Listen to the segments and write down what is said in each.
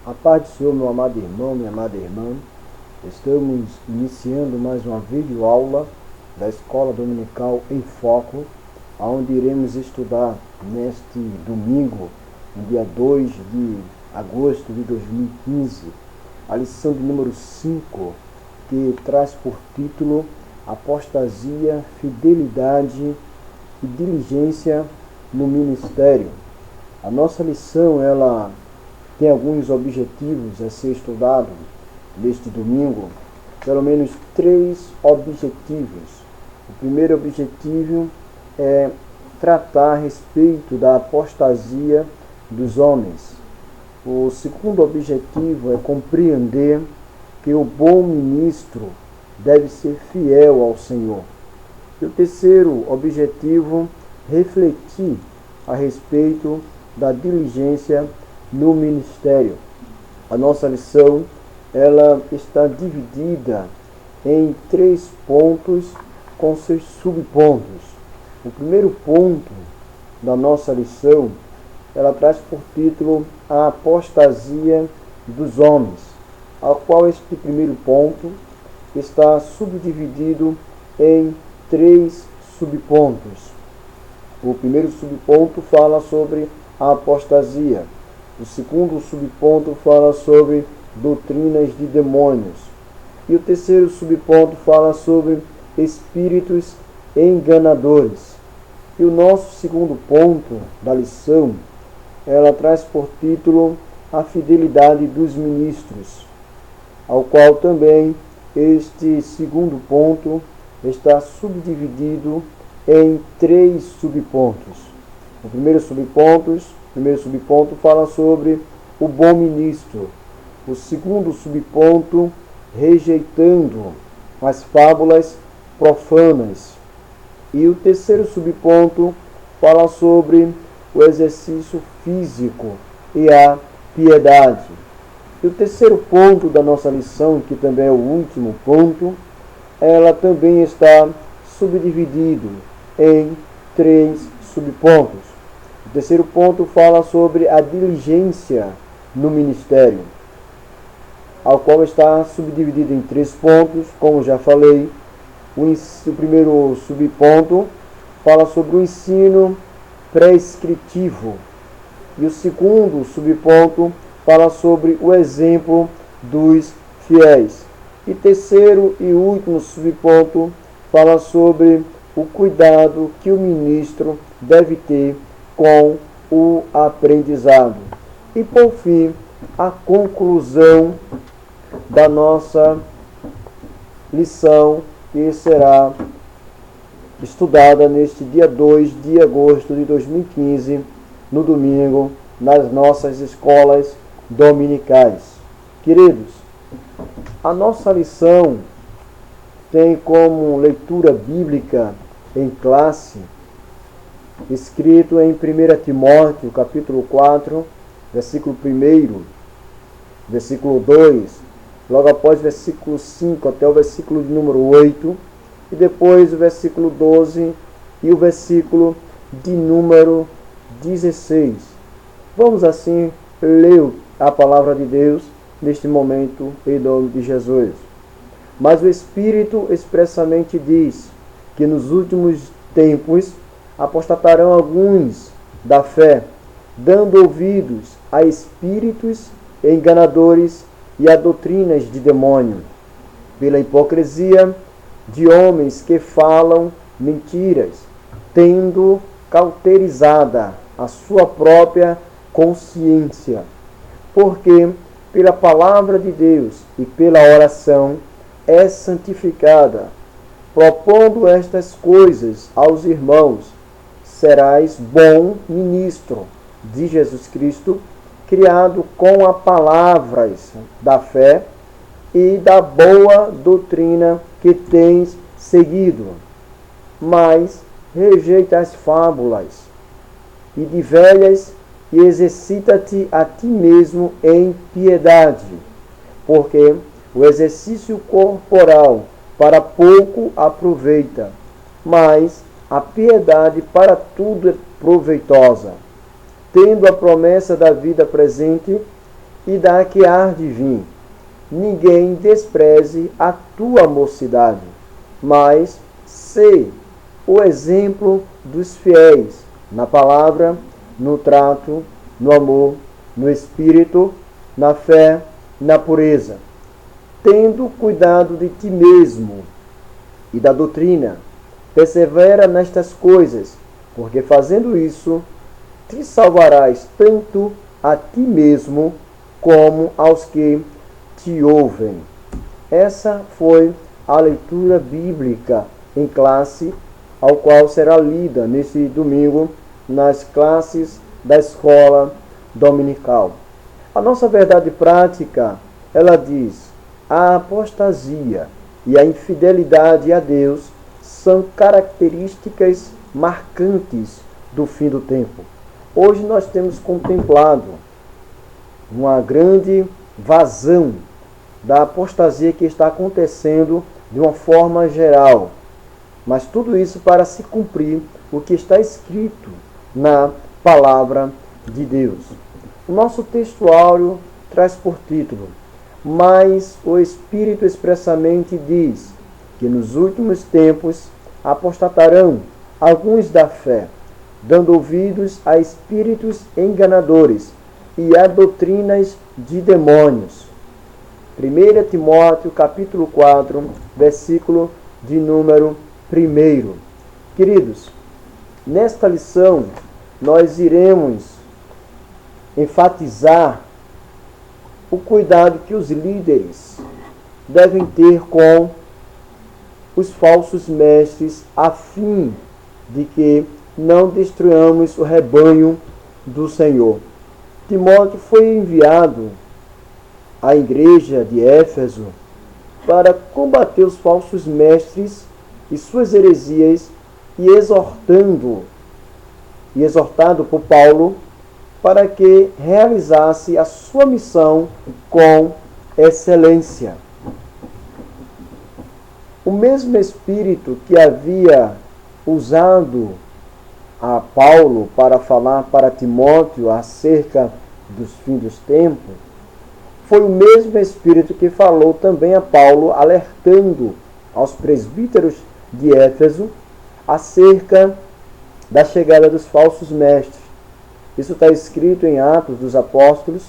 A paz do Senhor, meu amado irmão, minha amada irmã. Estamos iniciando mais uma videoaula da Escola Dominical em Foco, onde iremos estudar neste domingo, no dia 2 de agosto de 2015, a lição de número 5, que traz por título Apostasia, Fidelidade e Diligência no Ministério. A nossa lição, ela tem alguns objetivos a ser estudado neste domingo, pelo menos 3 objetivos. O primeiro objetivo é tratar a respeito da apostasia dos homens. O segundo objetivo é compreender que o bom ministro deve ser fiel ao Senhor. E o terceiro objetivo, refletir a respeito da diligência no ministério. A nossa lição, ela está dividida em 3 pontos com seus subpontos. O primeiro ponto da nossa lição, ela traz por título a apostasia dos homens, ao qual este primeiro ponto está subdividido em 3 subpontos. O primeiro subponto fala sobre a apostasia. O segundo subponto fala sobre doutrinas de demônios. E o terceiro subponto fala sobre espíritos enganadores. E o nosso segundo ponto da lição, ela traz por título a fidelidade dos ministros, ao qual também este segundo ponto está subdividido em 3 subpontos. O primeiro subponto fala sobre o bom ministro. O segundo subponto, rejeitando as fábulas profanas. E o terceiro subponto fala sobre o exercício físico e a piedade. E o terceiro ponto da nossa lição, que também é o último ponto, ela também está subdividido em 3 subpontos. O terceiro ponto fala sobre a diligência no ministério, ao qual está subdividido em 3 pontos, como já falei. O primeiro subponto fala sobre o ensino prescritivo. E o segundo subponto fala sobre o exemplo dos fiéis. E terceiro e último subponto fala sobre o cuidado que o ministro deve ter com o aprendizado. E por fim, a conclusão da nossa lição, que será estudada neste dia 2 de agosto de 2015, no domingo, nas nossas escolas dominicais. Queridos, a nossa lição tem como leitura bíblica em classe, escrito em 1 Timóteo, capítulo 4, versículo 1, versículo 2, logo após o versículo 5 até o versículo de número 8, e depois o versículo 12 e o versículo de número 16. Vamos assim ler a palavra de Deus neste momento, em nome de Jesus. Mas o Espírito expressamente diz que nos últimos tempos apostatarão alguns da fé, dando ouvidos a espíritos enganadores e a doutrinas de demônio, pela hipocrisia de homens que falam mentiras, tendo cauterizada a sua própria consciência, porque pela palavra de Deus e pela oração é santificada. Propondo estas coisas aos irmãos, serás bom ministro de Jesus Cristo, criado com as palavras da fé e da boa doutrina que tens seguido. Mas rejeita as fábulas e de velhas e exercita-te a ti mesmo em piedade, porque o exercício corporal para pouco aproveita, mas a piedade para tudo é proveitosa, tendo a promessa da vida presente e da que há de vir. Ninguém despreze a tua mocidade, mas sê o exemplo dos fiéis, na palavra, no trato, no amor, no espírito, na fé, na pureza, tendo cuidado de ti mesmo e da doutrina. Persevera nestas coisas, porque fazendo isso, te salvarás tanto a ti mesmo como aos que te ouvem. Essa foi a leitura bíblica em classe, ao qual será lida nesse domingo nas classes da escola dominical. A nossa verdade prática, ela diz: a apostasia e a infidelidade a Deus são características marcantes do fim do tempo. Hoje nós temos contemplado uma grande vazão da apostasia que está acontecendo de uma forma geral. Mas tudo isso para se cumprir o que está escrito na palavra de Deus. O nosso textuário traz por título: mas o Espírito expressamente diz que nos últimos tempos apostatarão alguns da fé, dando ouvidos a espíritos enganadores e a doutrinas de demônios. 1 Timóteo capítulo 4, versículo de número 1. Queridos, nesta lição nós iremos enfatizar o cuidado que os líderes devem ter com os falsos mestres, a fim de que não destruamos o rebanho do Senhor. Timóteo foi enviado à igreja de Éfeso para combater os falsos mestres e suas heresias, e exortado por Paulo para que realizasse a sua missão com excelência. O mesmo Espírito que havia usado a Paulo para falar para Timóteo acerca dos fins dos tempos, foi o mesmo Espírito que falou também a Paulo, alertando aos presbíteros de Éfeso acerca da chegada dos falsos mestres. Isso está escrito em Atos dos Apóstolos,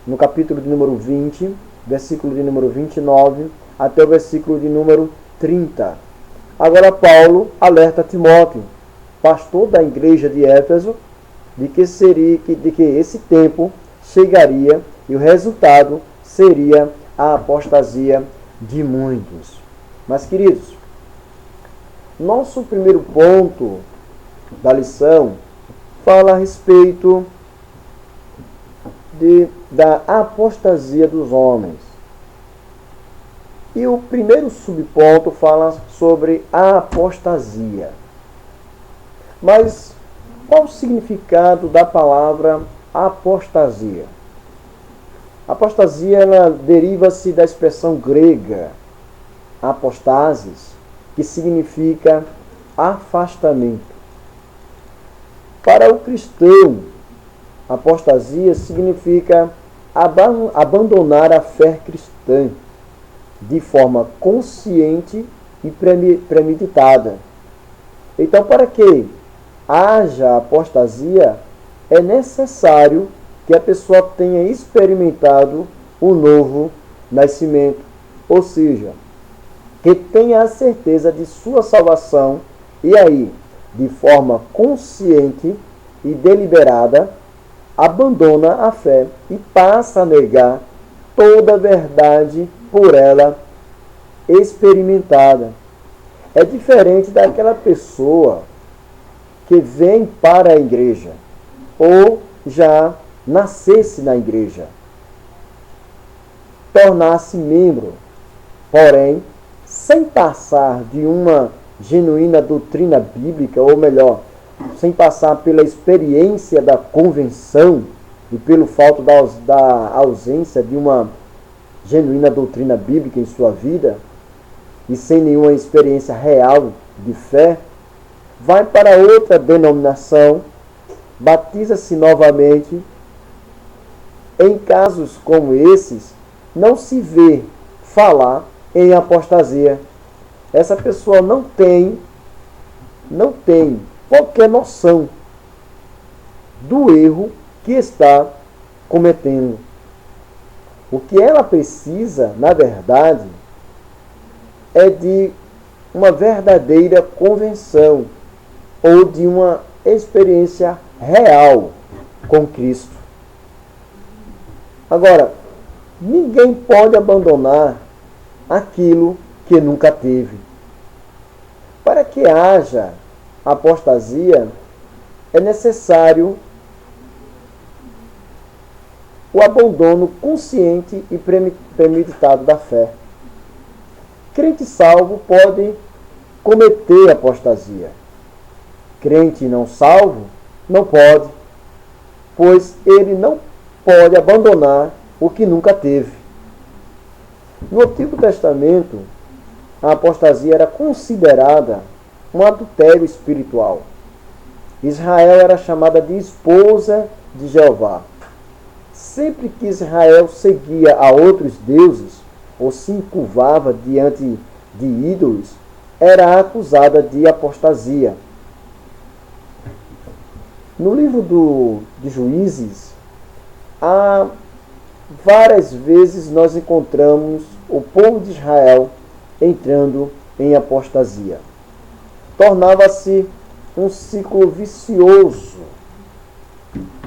no capítulo de número 20, versículo de número 29, até o versículo de número 30. Agora Paulo alerta Timóteo, pastor da igreja de Éfeso, de que esse tempo chegaria e o resultado seria a apostasia de muitos. Mas, queridos, nosso primeiro ponto da lição fala a respeito da apostasia dos homens. E o primeiro subponto fala sobre a apostasia. Mas qual o significado da palavra apostasia? Apostasia, ela deriva-se da expressão grega apostasis, que significa afastamento. Para o cristão, apostasia significa abandonar a fé cristã de forma consciente e premeditada. Então, para que haja apostasia, é necessário que a pessoa tenha experimentado o novo nascimento, ou seja, que tenha a certeza de sua salvação e aí, de forma consciente e deliberada, abandona a fé e passa a negar toda a verdade por ela experimentada. É diferente daquela pessoa que vem para a igreja ou já nascesse na igreja, tornar-se membro, porém, sem passar de uma genuína doutrina bíblica, ou melhor, sem passar pela experiência da convenção e pelo fato da ausência de uma genuína doutrina bíblica em sua vida, e sem nenhuma experiência real de fé, vai para outra denominação, batiza-se novamente Em casos como esses, não se vê falar em apostasia. Essa pessoa não tem qualquer noção do erro que está cometendo. O que ela precisa, na verdade, é de uma verdadeira convenção ou de uma experiência real com Cristo. Agora, ninguém pode abandonar aquilo que nunca teve. Para que haja apostasia, é necessário o abandono consciente e premeditado da fé. Crente salvo pode cometer apostasia. Crente não salvo não pode, pois ele não pode abandonar o que nunca teve. No Antigo Testamento, a apostasia era considerada um adultério espiritual. Israel era chamada de esposa de Jeová. Sempre que Israel seguia a outros deuses ou se encurvava diante de ídolos, era acusada de apostasia. No livro de Juízes, há várias vezes nós encontramos o povo de Israel entrando em apostasia. Tornava-se um ciclo vicioso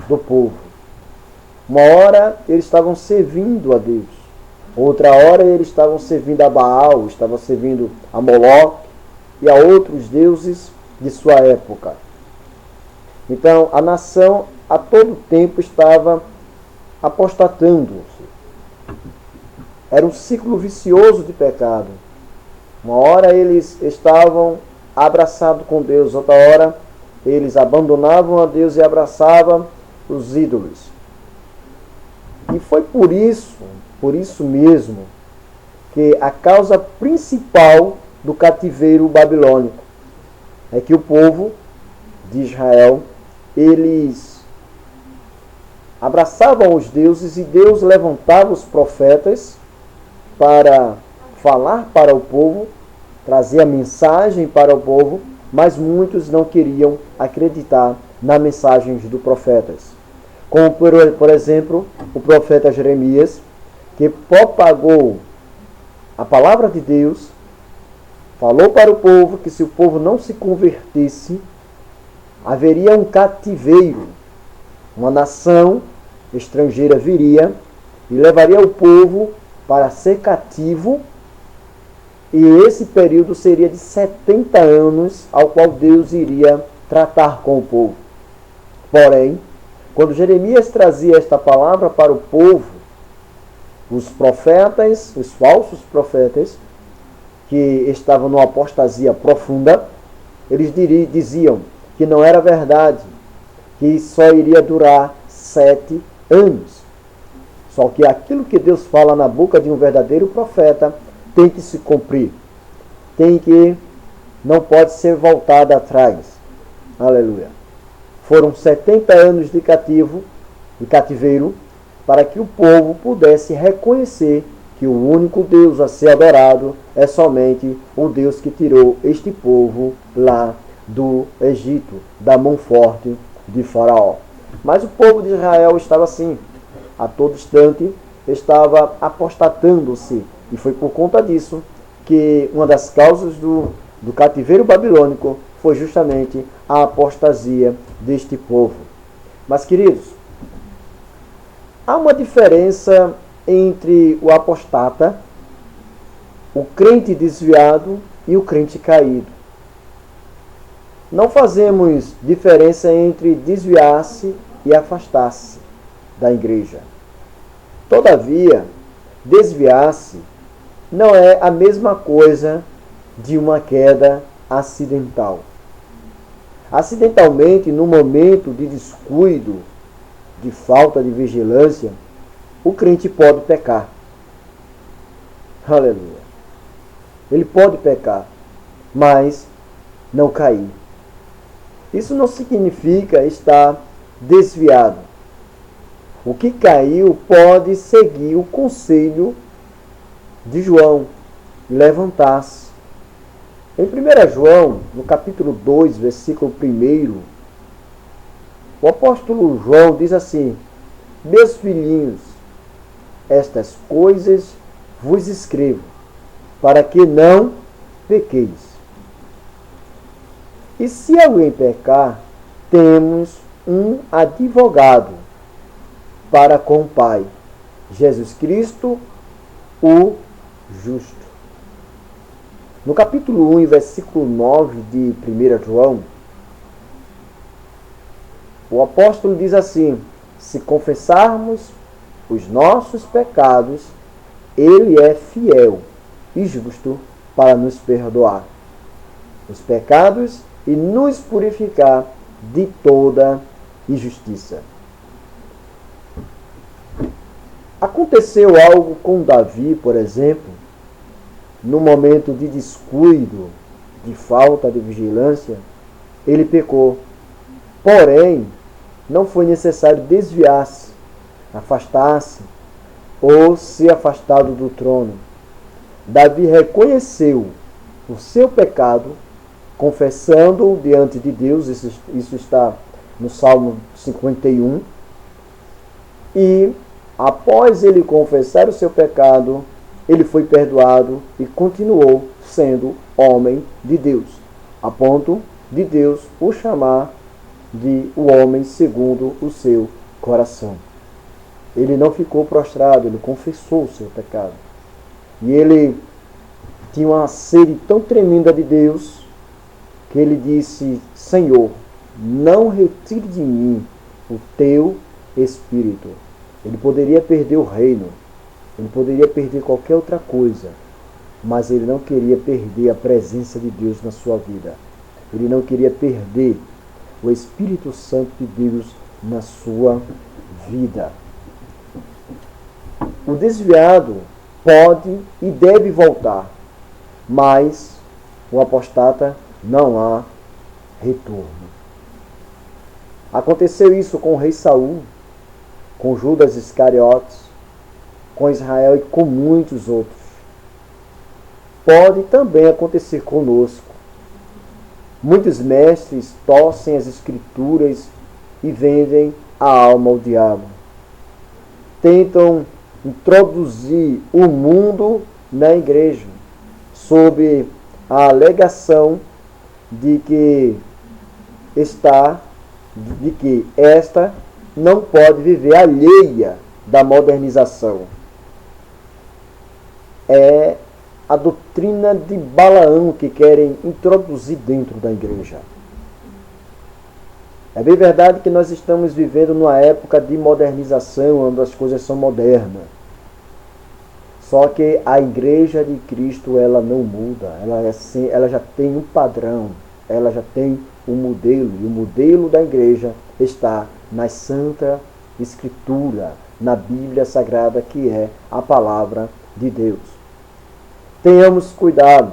do povo. Uma hora eles estavam servindo a Deus, outra hora eles estavam servindo a Baal, estavam servindo a Moloque e a outros deuses de sua época. Então a nação a todo tempo estava apostatando. Era um ciclo vicioso de pecado. Uma hora eles estavam abraçados com Deus, outra hora eles abandonavam a Deus e abraçavam os ídolos. E foi por isso mesmo, que a causa principal do cativeiro babilônico é que o povo de Israel, eles abraçavam os deuses e Deus levantava os profetas para falar para o povo, trazer a mensagem para o povo, mas muitos não queriam acreditar nas mensagens dos profetas. Como, por exemplo, o profeta Jeremias, que propagou a palavra de Deus, falou para o povo que se o povo não se convertesse, haveria um cativeiro. Uma nação estrangeira viria e levaria o povo para ser cativo, e esse período seria de 70 anos, ao qual Deus iria tratar com o povo. Porém, quando Jeremias trazia esta palavra para o povo, os profetas, os falsos profetas, que estavam numa apostasia profunda, eles diziam que não era verdade, que só iria durar 7 anos. Só que aquilo que Deus fala na boca de um verdadeiro profeta tem que se cumprir. Não pode ser voltado atrás. Aleluia. Foram 70 anos de cativeiro, para que o povo pudesse reconhecer que o único Deus a ser adorado é somente o Deus que tirou este povo lá do Egito, da mão forte de Faraó. Mas o povo de Israel estava assim, a todo instante estava apostatando-se, e foi por conta disso que uma das causas do cativeiro babilônico foi justamente a apostasia deste povo. Mas, queridos, há uma diferença entre o apostata, o crente desviado e o crente caído. Não fazemos diferença entre desviar-se e afastar-se da igreja. Todavia, desviar-se não é a mesma coisa de uma queda acidental. Acidentalmente, no momento de descuido, de falta de vigilância, o crente pode pecar. Aleluia. Ele pode pecar, mas não cair. Isso não significa estar desviado. o que caiu pode seguir o conselho de João e levantar-se. Em 1 João, no capítulo 2, versículo 1, o apóstolo João diz assim: meus filhinhos, estas coisas vos escrevo, para que não pequeis. E se alguém pecar, temos um advogado para com o Pai, Jesus Cristo, o justo. No capítulo 1, versículo 9 de 1 João, o apóstolo diz assim: se confessarmos os nossos pecados, ele é fiel e justo para nos perdoar os pecados e nos purificar de toda injustiça. Aconteceu algo com Davi, por exemplo, no momento de descuido, de falta de vigilância, ele pecou. Porém, não foi necessário desviar-se, afastar-se ou ser afastado do trono. Davi reconheceu o seu pecado, confessando-o diante de Deus, isso está no Salmo 51, e após ele confessar o seu pecado, ele foi perdoado e continuou sendo homem de Deus, a ponto de Deus o chamar de o homem segundo o seu coração. Ele não ficou prostrado, ele confessou o seu pecado. E ele tinha uma sede tão tremenda de Deus que ele disse: Senhor, não retire de mim o teu Espírito. Ele poderia perder o reino, ele poderia perder qualquer outra coisa, mas ele não queria perder a presença de Deus na sua vida. Ele não queria perder o Espírito Santo de Deus na sua vida. O desviado pode e deve voltar, mas o apostata não há retorno. Aconteceu isso com o rei Saul, com Judas Iscariotes, com Israel e com muitos outros. Pode também acontecer conosco. Muitos mestres torcem as escrituras e vendem a alma ao diabo. Tentam introduzir o mundo na igreja, sob a alegação de que esta não pode viver alheia da modernização. É a doutrina de Balaão que querem introduzir dentro da igreja. É bem verdade que nós estamos vivendo numa época de modernização, onde as coisas são modernas. Só que a igreja de Cristo, ela não muda. Ela já tem um padrão, ela já tem um modelo. E o modelo da igreja está na Santa Escritura, na Bíblia Sagrada, que é a palavra de Deus. Tenhamos cuidado.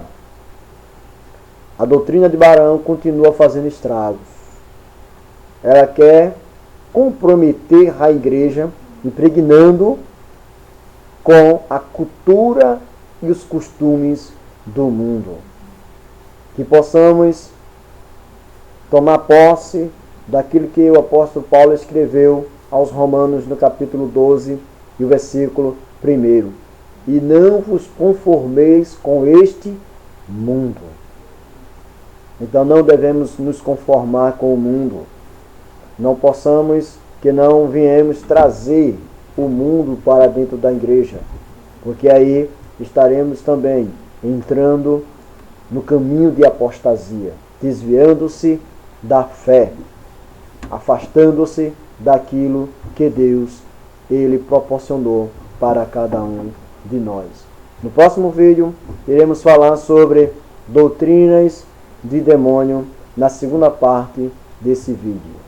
A doutrina de Balaão continua fazendo estragos. Ela quer comprometer a igreja, impregnando com a cultura e os costumes do mundo. Que possamos tomar posse daquilo que o apóstolo Paulo escreveu aos Romanos no capítulo 12 e o versículo 1. E não vos conformeis com este mundo. Então não devemos nos conformar com o mundo. Não possamos, que não viemos trazer o mundo para dentro da igreja, porque aí estaremos também entrando no caminho de apostasia, desviando-se da fé, afastando-se daquilo que Deus ele proporcionou para cada um de nós. No próximo vídeo iremos falar sobre doutrinas de demônio na segunda parte desse vídeo.